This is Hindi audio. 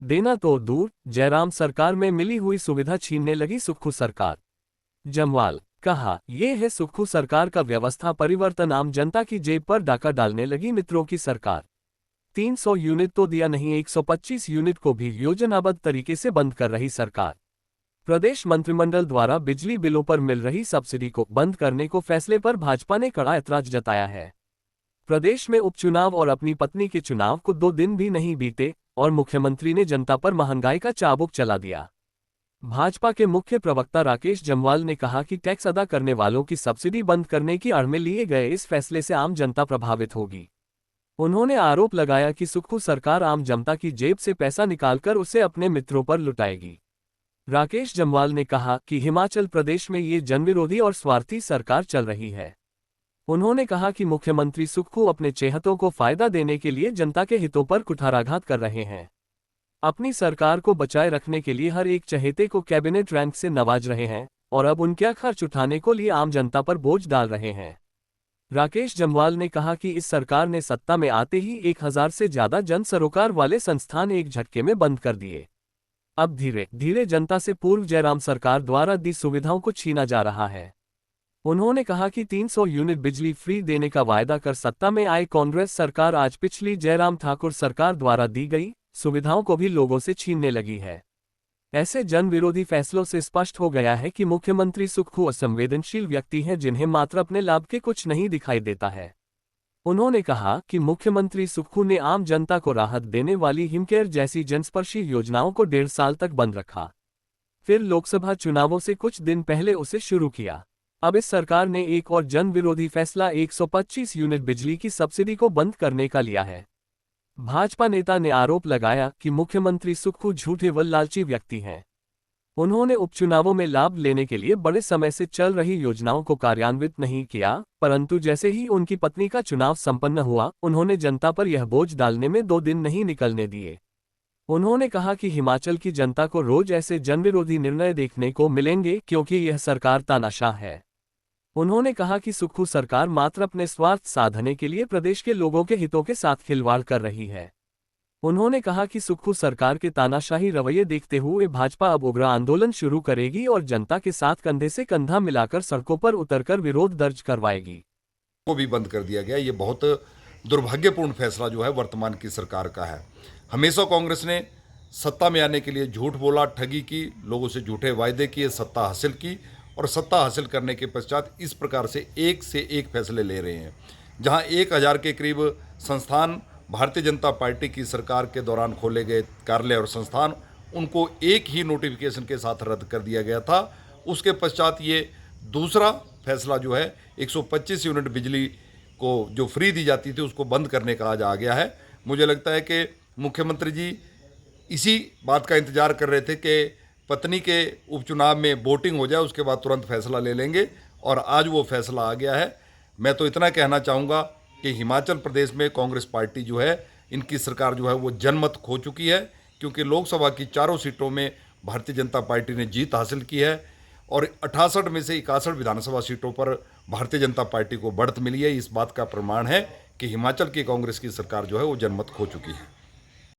देना तो दूर, जयराम सरकार में मिली हुई सुविधा छीनने लगी सुक्खू सरकार। जम्वाल कहा, ये है सुक्खू सरकार का व्यवस्था परिवर्तन, आम जनता की जेब पर डाका डालने लगी मित्रों की सरकार। 300 यूनिट तो दिया नहीं, 125 यूनिट को भी योजनाबद्ध तरीके से बंद कर रही सरकार। प्रदेश मंत्रिमंडल द्वारा बिजली बिलों पर मिल रही सब्सिडी को बंद करने को फैसले पर भाजपा ने कड़ा ऐतराज जताया है। प्रदेश में उपचुनाव और अपनी पत्नी के चुनाव को 2 दिन भी नहीं बीते और मुख्यमंत्री ने जनता पर महंगाई का चाबुक चला दिया। भाजपा के मुख्य प्रवक्ता राकेश जम्वाल ने कहा कि टैक्स अदा करने वालों की सब्सिडी बंद करने की आड़ में लिए गए इस फैसले से आम जनता प्रभावित होगी। उन्होंने आरोप लगाया कि सुक्खू सरकार आम जनता की जेब से पैसा निकालकर उसे अपने मित्रों पर लुटाएगी। राकेश जम्वाल ने कहा कि हिमाचल प्रदेश में ये जनविरोधी और स्वार्थी सरकार चल रही है। उन्होंने कहा कि मुख्यमंत्री सुक्खू अपने चेहतों को फायदा देने के लिए जनता के हितों पर कुठाराघात कर रहे हैं। अपनी सरकार को बचाए रखने के लिए हर एक चहेते को कैबिनेट रैंक से नवाज रहे हैं और अब उनका खर्च उठाने को लिए आम जनता पर बोझ डाल रहे हैं। राकेश जम्वाल ने कहा कि इस सरकार ने सत्ता में आते ही 1000 से ज्यादा जन सरोकार वाले संस्थान एक झटके में बंद कर दिए। अब धीरे धीरे जनता से पूर्व जयराम सरकार द्वारा दी सुविधाओं को छीना जा रहा है। उन्होंने कहा कि 300 यूनिट बिजली फ्री देने का वायदा कर सत्ता में आई कांग्रेस सरकार आज पिछली जयराम ठाकुर सरकार द्वारा दी गई सुविधाओं को भी लोगों से छीनने लगी है। ऐसे जन विरोधी फैसलों से स्पष्ट हो गया है कि मुख्यमंत्री सुक्खू असंवेदनशील व्यक्ति हैं जिन्हें मात्र अपने लाभ के कुछ नहीं दिखाई देता है। उन्होंने कहा कि मुख्यमंत्री सुक्खू ने आम जनता को राहत देने वाली हिमकेयर जैसी जनस्पर्शी योजनाओं को 1.5 साल तक बंद रखा, फिर लोकसभा चुनावों से कुछ दिन पहले उसे शुरू किया। अब इस सरकार ने एक और जन विरोधी फैसला 125 यूनिट बिजली की सब्सिडी को बंद करने का लिया है। भाजपा नेता ने आरोप लगाया कि मुख्यमंत्री सुक्खू झूठे व लालची व्यक्ति हैं। उन्होंने उपचुनावों में लाभ लेने के लिए बड़े समय से चल रही योजनाओं को कार्यान्वित नहीं किया, परंतु जैसे ही उनकी पत्नी का चुनाव संपन्न हुआ, उन्होंने जनता पर यह बोझ डालने में 2 दिन नहीं निकलने दिए। उन्होंने कहा कि हिमाचल की जनता को रोज ऐसे जनविरोधी निर्णय देखने को मिलेंगे क्योंकि यह सरकार तानाशाह है। उन्होंने कहा कि सुक्खू सरकार मात्र अपने स्वार्थ साधने के लिए प्रदेश के लोगों के हितों के साथ खिलवाड़ कर रही है। उन्होंने कहा कि सुक्खू सरकार के तानाशाही रवैये देखते हुए भाजपा अब उग्र आंदोलन शुरू करेगी और जनता के साथ कंधे से कंधा मिलाकर सड़कों पर उतरकर विरोध दर्ज करवाएगी। को भी बंद कर दिया गया। ये बहुत दुर्भाग्यपूर्ण फैसला जो है वर्तमान की सरकार का है। हमेशा कांग्रेस ने सत्ता में आने के लिए झूठ बोला, ठगी की, लोगों से झूठे वायदे किए, सत्ता हासिल की और सत्ता हासिल करने के पश्चात इस प्रकार से एक फैसले ले रहे हैं। जहां 1000 के करीब संस्थान भारतीय जनता पार्टी की सरकार के दौरान खोले गए कार्यालय और संस्थान, उनको एक ही नोटिफिकेशन के साथ रद्द कर दिया गया था। उसके पश्चात ये दूसरा फैसला जो है 125 यूनिट बिजली को जो फ्री दी जाती थी उसको बंद करने का आज आ गया है। मुझे लगता है कि मुख्यमंत्री जी इसी बात का इंतजार कर रहे थे कि पत्नी के उपचुनाव में वोटिंग हो जाए, उसके बाद तुरंत फैसला ले लेंगे और आज वो फैसला आ गया है। मैं तो इतना कहना चाहूँगा कि हिमाचल प्रदेश में कांग्रेस पार्टी जो है, इनकी सरकार जो है वो जनमत खो चुकी है, क्योंकि लोकसभा की 4 सीटों में भारतीय जनता पार्टी ने जीत हासिल की है और 68 में से 61 विधानसभा सीटों पर भारतीय जनता पार्टी को बढ़त मिली है। इस बात का प्रमाण है कि हिमाचल की कांग्रेस की सरकार जो है वो जनमत खो चुकी है।